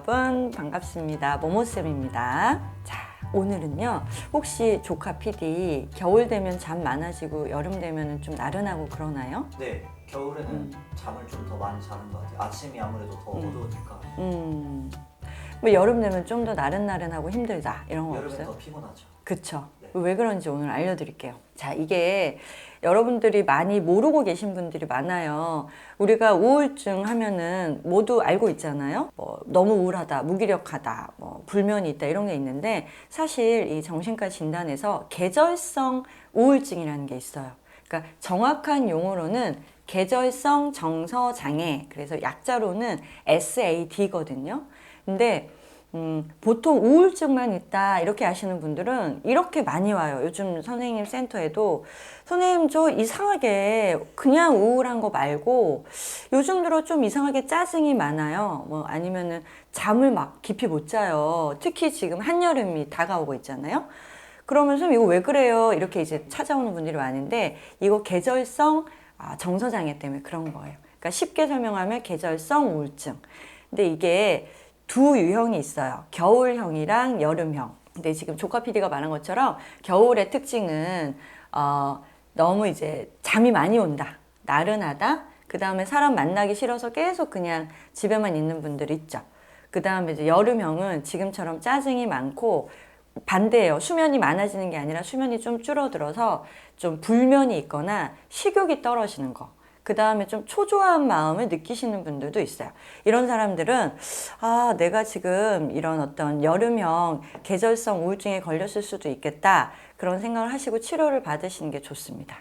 여러분 반갑습니다. 모모쌤입니다. 자, 오늘은요 혹시 조카 PD 겨울 되면 잠 많아지고 여름 되면 좀 나른하고 그러나요? 네, 겨울에는 잠을 좀 더 많이 자는 것 같아요. 아침이 아무래도 더 어두우니까. 뭐 여름 되면 좀 더 나른나른하고 힘들다 이런 거 여름엔 없어요? 더 피곤하죠. 그쵸. 네. 왜 그런지 오늘 알려드릴게요. 자, 이게 여러분들이 많이 모르고 계신 분들이 많아요. 우리가 우울증 하면은 모두 알고 있잖아요. 뭐 너무 우울하다, 무기력하다, 뭐 불면이 있다 이런 게 있는데 사실 이 정신과 진단에서 계절성 우울증이라는 게 있어요. 그러니까 정확한 용어로는 계절성 정서 장애, 그래서 약자로는 SAD거든요. 근데 보통 우울증만 있다 이렇게 아시는 분들은 이렇게 많이 와요. 요즘 선생님 센터에도 선생님 저 이상하게 그냥 우울한 거 말고 요즘 들어 좀 이상하게 짜증이 많아요. 뭐 아니면은 잠을 막 깊이 못 자요. 특히 지금 한여름이 다가오고 있잖아요. 그러면 선생님 이거 왜 그래요? 이렇게 이제 찾아오는 분들이 많은데 이거 계절성 정서장애 때문에 그런 거예요. 그러니까 쉽게 설명하면 계절성 우울증. 근데 이게 두 유형이 있어요. 겨울형이랑 여름형. 근데 지금 조카 PD가 말한 것처럼 겨울의 특징은 너무 이제 잠이 많이 온다. 나른하다. 그 다음에 사람 만나기 싫어서 계속 그냥 집에만 있는 분들 있죠. 그 다음에 이제 여름형은 지금처럼 짜증이 많고 반대예요. 수면이 많아지는 게 아니라 수면이 좀 줄어들어서 좀 불면이 있거나 식욕이 떨어지는 거. 그 다음에 좀 초조한 마음을 느끼시는 분들도 있어요. 이런 사람들은 내가 지금 이런 어떤 여름형 계절성 우울증에 걸렸을 수도 있겠다 그런 생각을 하시고 치료를 받으시는 게 좋습니다.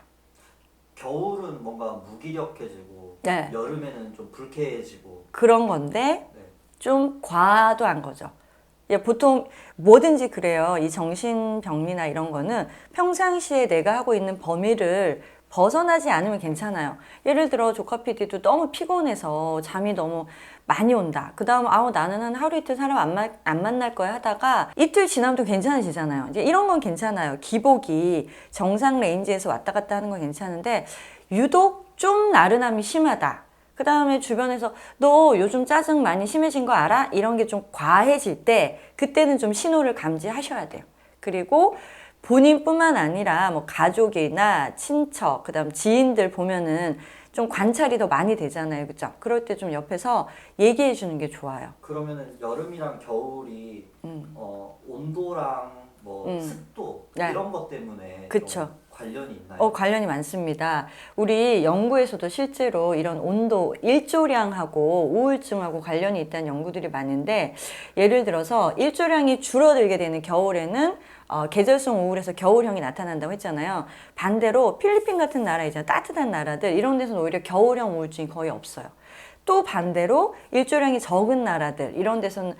겨울은 뭔가 무기력해지고 네. 여름에는 좀 불쾌해지고 그런 건데 네. 좀 과도한 거죠. 보통 뭐든지 그래요. 이 정신병리나 이런 거는 평상시에 내가 하고 있는 범위를 벗어나지 않으면 괜찮아요. 예를 들어 조카 PD도 너무 피곤해서 잠이 너무 많이 온다. 그 다음 나는 한 하루 이틀 사람 안 만날 거야 하다가 이틀 지나면 또 괜찮아지잖아요. 이제 이런 건 괜찮아요. 기복이 정상 레인지에서 왔다 갔다 하는 건 괜찮은데 유독 좀 나른함이 심하다. 그 다음에 주변에서 너 요즘 짜증 많이 심해진 거 알아? 이런 게 좀 과해질 때 그때는 좀 신호를 감지하셔야 돼요. 그리고 본인뿐만 아니라 뭐 가족이나 친척, 그 다음 지인들 보면은 좀 관찰이 더 많이 되잖아요. 그죠? 그럴 때 좀 옆에서 얘기해 주는 게 좋아요. 그러면은 여름이랑 겨울이 온도랑 뭐 습도 네. 이런 것 때문에 그쵸. 좀 관련이 있나요? 관련이 많습니다. 우리 연구에서도 실제로 이런 온도, 일조량하고 우울증하고 관련이 있다는 연구들이 많은데 예를 들어서 일조량이 줄어들게 되는 겨울에는 계절성 우울에서 겨울형이 나타난다고 했잖아요. 반대로 필리핀 같은 나라 있잖아요. 따뜻한 나라들 이런 데서는 오히려 겨울형 우울증이 거의 없어요. 또 반대로 일조량이 적은 나라들 이런 데서는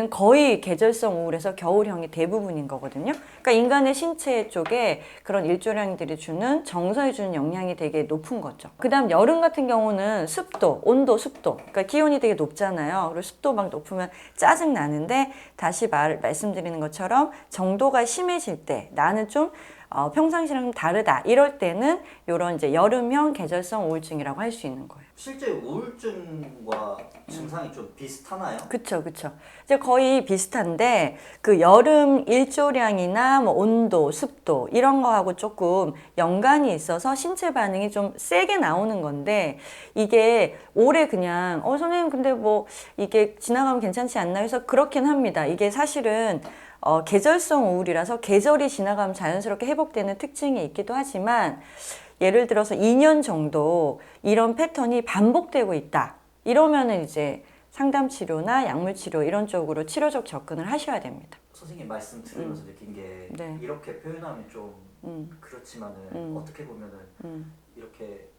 거의 계절성 우울에서 겨울형이 대부분인 거거든요. 그러니까 인간의 신체 쪽에 그런 일조량들이 주는 정서에 주는 영향이 되게 높은 거죠. 그 다음 여름 같은 경우는 습도, 온도, 습도. 그러니까 기온이 되게 높잖아요. 그리고 습도 막 높으면 짜증 나는데 다시 말씀드리는 것처럼 정도가 심해질 때 나는 좀 평상시랑 다르다. 이럴 때는 이런 이제 여름형 계절성 우울증이라고 할 수 있는 거예요. 실제 우울증과 증상이 좀 비슷하나요? 그쵸. 이제 거의 비슷한데, 그 여름 일조량이나 뭐 온도, 습도, 이런 거하고 조금 연관이 있어서 신체 반응이 좀 세게 나오는 건데, 이게 올해 그냥, 선생님, 근데 뭐, 이게 지나가면 괜찮지 않나 해서 그렇긴 합니다. 이게 사실은, 계절성 우울이라서 계절이 지나가면 자연스럽게 회복되는 특징이 있기도 하지만, 예를 들어서 2년 정도 이런 패턴이 반복되고 있다. 이러면은 이제 상담 치료나 약물 치료 이런 쪽으로 치료적 접근을 하셔야 됩니다. 선생님 말씀 들으면서 느낀 게 네. 이렇게 표현하면 좀 그렇지만은 어떻게 보면은 이렇게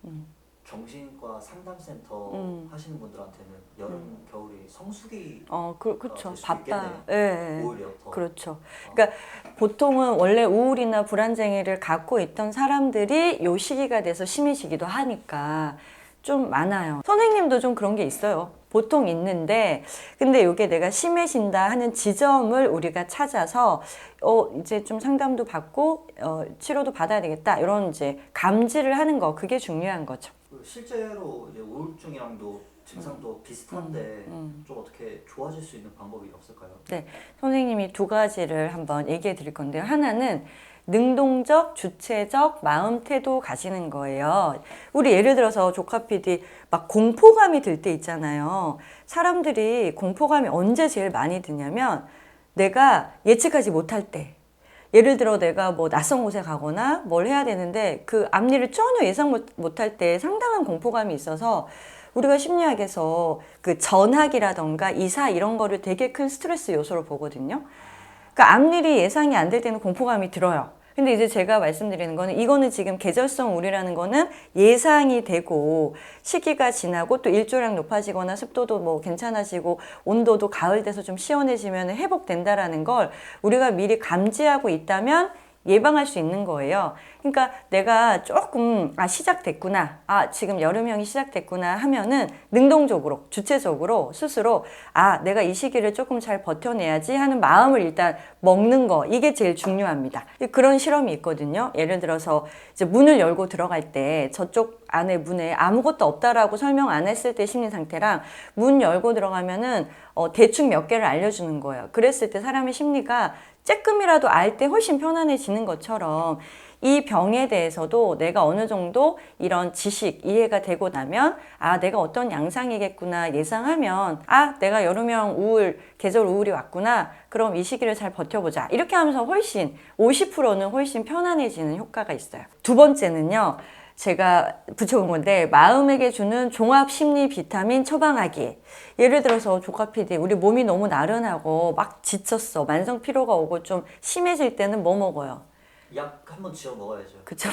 정신과 상담센터 하시는 분들한테는 여름, 겨울이 성수기 그렇죠. 될 수 바빠. 있겠네요. 예. 오히려 더. 그렇죠. 그러니까 보통은 원래 우울이나 불안장애를 갖고 있던 사람들이 요 시기가 돼서 심해지기도 하니까 좀 많아요. 선생님도 좀 그런 게 있어요. 보통 있는데 근데 이게 내가 심해진다 하는 지점을 우리가 찾아서 이제 좀 상담도 받고 치료도 받아야 되겠다 이런 이제 감지를 하는 거 그게 중요한 거죠. 실제로 이제 우울증이랑도 증상도 비슷한데 좀 어떻게 좋아질 수 있는 방법이 없을까요? 네, 선생님이 두 가지를 한번 얘기해 드릴 건데요. 하나는 능동적, 주체적 마음 태도 가지는 거예요. 우리 예를 들어서 조카 PD 막 공포감이 들 때 있잖아요. 사람들이 공포감이 언제 제일 많이 드냐면 내가 예측하지 못할 때. 예를 들어 내가 뭐 낯선 곳에 가거나 뭘 해야 되는데 그 앞일을 전혀 예상 못할 때 상당한 공포감이 있어서 우리가 심리학에서 그 전학이라던가 이사 이런 거를 되게 큰 스트레스 요소로 보거든요. 그러니까 앞일이 예상이 안 될 때는 공포감이 들어요. 근데 이제 제가 말씀드리는 거는 이거는 지금 계절성 우울이라는 거는 예상이 되고 시기가 지나고 또 일조량 높아지거나 습도도 뭐 괜찮아지고 온도도 가을 돼서 좀 시원해지면 회복된다라는 걸 우리가 미리 감지하고 있다면 예방할 수 있는 거예요. 그러니까 내가 조금 시작됐구나, 지금 여름형이 시작됐구나 하면은 능동적으로 주체적으로 스스로 내가 이 시기를 조금 잘 버텨내야지 하는 마음을 일단 먹는 거, 이게 제일 중요합니다. 그런 실험이 있거든요. 예를 들어서 이제 문을 열고 들어갈 때 저쪽 안에 문에 아무것도 없다라고 설명 안 했을 때 심리 상태랑 문 열고 들어가면은 대충 몇 개를 알려주는 거예요. 그랬을 때 사람의 심리가 조금이라도 알 때 훨씬 편안해지는 것처럼 이 병에 대해서도 내가 어느 정도 이런 지식, 이해가 되고 나면 내가 어떤 양상이겠구나 예상하면 내가 여름형 우울, 계절 우울이 왔구나. 그럼 이 시기를 잘 버텨보자. 이렇게 하면서 훨씬 50%는 훨씬 편안해지는 효과가 있어요. 두 번째는요. 제가 붙여본 건데 마음에게 주는 종합 심리 비타민 처방하기. 예를 들어서 조카 PD 우리 몸이 너무 나른하고 막 지쳤어. 만성 피로가 오고 좀 심해질 때는 뭐 먹어요? 약 한번 지어 먹어야죠. 그쵸.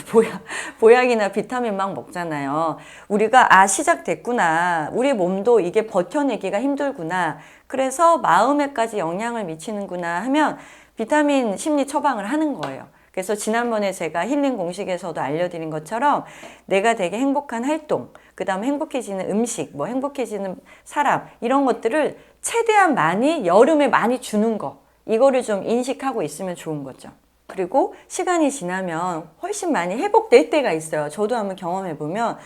보약이나 비타민 막 먹잖아요. 우리가 시작됐구나. 우리 몸도 이게 버텨내기가 힘들구나. 그래서 마음에까지 영향을 미치는구나 하면 비타민 심리 처방을 하는 거예요. 그래서 지난번에 제가 힐링 공식에서도 알려드린 것처럼 내가 되게 행복한 활동, 그 다음에 행복해지는 음식, 뭐 행복해지는 사람 이런 것들을 최대한 많이 여름에 많이 주는 거, 이거를 좀 인식하고 있으면 좋은 거죠. 그리고 시간이 지나면 훨씬 많이 회복될 때가 있어요. 저도 한번 경험해보면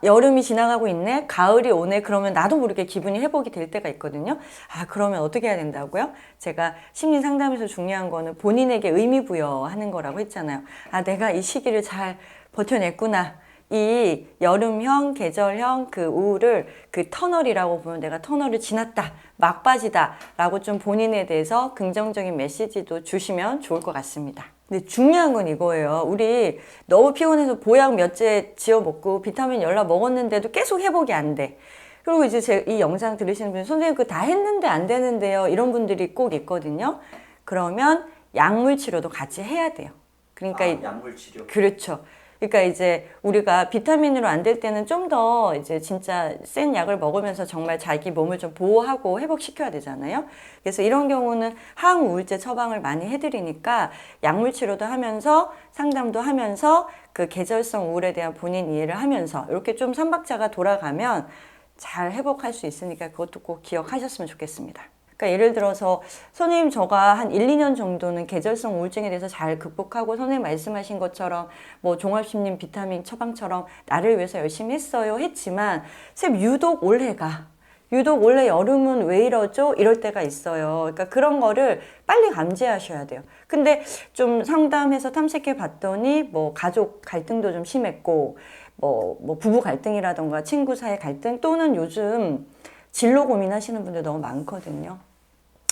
여름이 지나가고 있네, 가을이 오네, 그러면 나도 모르게 기분이 회복이 될 때가 있거든요. 그러면 어떻게 해야 된다고요? 제가 심리 상담에서 중요한 거는 본인에게 의미 부여하는 거라고 했잖아요. 내가 이 시기를 잘 버텨냈구나. 이 여름형, 계절형 그 우울을 그 터널이라고 보면 내가 터널을 지났다, 막바지다 라고 좀 본인에 대해서 긍정적인 메시지도 주시면 좋을 것 같습니다. 근데 중요한 건 이거예요. 우리 너무 피곤해서 보약 몇째 지어 먹고 비타민 열라 먹었는데도 계속 회복이 안 돼. 그리고 이제 이 영상 들으시는 분이 선생님 그거 다 했는데 안 되는데요. 이런 분들이 꼭 있거든요. 그러면 약물 치료도 같이 해야 돼요. 그러니까 약물 치료. 그렇죠. 그러니까 이제 우리가 비타민으로 안 될 때는 좀 더 이제 진짜 센 약을 먹으면서 정말 자기 몸을 좀 보호하고 회복시켜야 되잖아요. 그래서 이런 경우는 항우울제 처방을 많이 해드리니까 약물 치료도 하면서 상담도 하면서 그 계절성 우울에 대한 본인 이해를 하면서 이렇게 좀 삼박자가 돌아가면 잘 회복할 수 있으니까 그것도 꼭 기억하셨으면 좋겠습니다. 그러니까 예를 들어서 선생님 저가 한 1, 2년 정도는 계절성 우울증에 대해서 잘 극복하고 선생님 말씀하신 것처럼 뭐 종합심리 비타민 처방처럼 나를 위해서 열심히 했어요 했지만 선생님 유독 올해 여름은 왜 이러죠? 이럴 때가 있어요. 그러니까 그런 거를 빨리 감지하셔야 돼요. 근데 좀 상담해서 탐색해 봤더니 뭐 가족 갈등도 좀 심했고 뭐 부부 갈등이라던가 친구 사이 갈등 또는 요즘 진로 고민하시는 분들 너무 많거든요.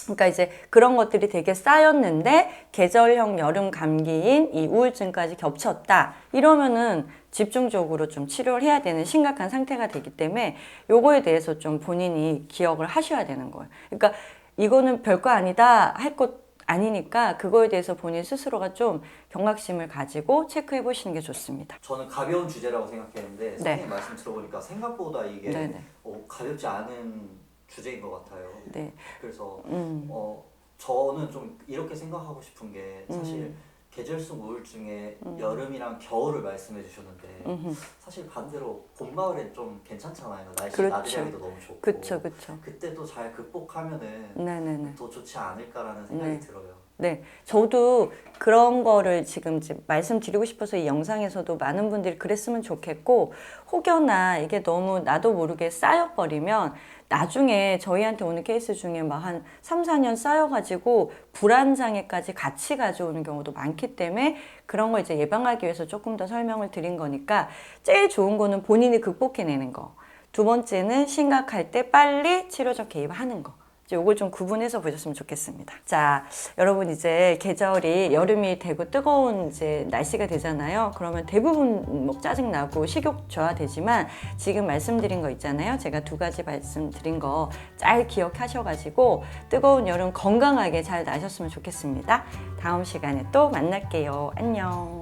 그러니까 이제 그런 것들이 되게 쌓였는데 계절형 여름 감기인 이 우울증까지 겹쳤다. 이러면은 집중적으로 좀 치료를 해야 되는 심각한 상태가 되기 때문에 요거에 대해서 좀 본인이 기억을 하셔야 되는 거예요. 그러니까 이거는 별거 아니다 할 것 아니니까 그거에 대해서 본인 스스로가 좀 경각심을 가지고 체크해 보시는 게 좋습니다. 저는 가벼운 주제라고 생각했는데 선생님 말씀 들어보니까 생각보다 이게 가볍지 않은 주제인 것 같아요. 네. 그래서 저는 좀 이렇게 생각하고 싶은 게 사실 계절성 우울증에 여름이랑 겨울을 말씀해 주셨는데 사실 반대로 봄, 가을엔 좀 괜찮잖아요. 날씨 나들이하기도 너무 좋고. 그쵸. 그때 또 잘 극복하면은 더 좋지 않을까라는 생각이 들어요. 네, 저도 그런 거를 지금 말씀드리고 싶어서 이 영상에서도 많은 분들이 그랬으면 좋겠고, 혹여나 이게 너무 나도 모르게 쌓여버리면 나중에 저희한테 오는 케이스 중에 막 한 3, 4년 쌓여가지고 불안장애까지 같이 가져오는 경우도 많기 때문에 그런 걸 이제 예방하기 위해서 조금 더 설명을 드린 거니까 제일 좋은 거는 본인이 극복해내는 거. 두 번째는 심각할 때 빨리 치료적 개입하는 거. 요걸 좀 구분해서 보셨으면 좋겠습니다. 자, 여러분 이제 계절이 여름이 되고 뜨거운 이제 날씨가 되잖아요. 그러면 대부분 뭐 짜증나고 식욕 저하되지만 지금 말씀드린 거 있잖아요. 제가 2가지 말씀드린 거 잘 기억하셔가지고 뜨거운 여름 건강하게 잘 나셨으면 좋겠습니다. 다음 시간에 또 만날게요. 안녕.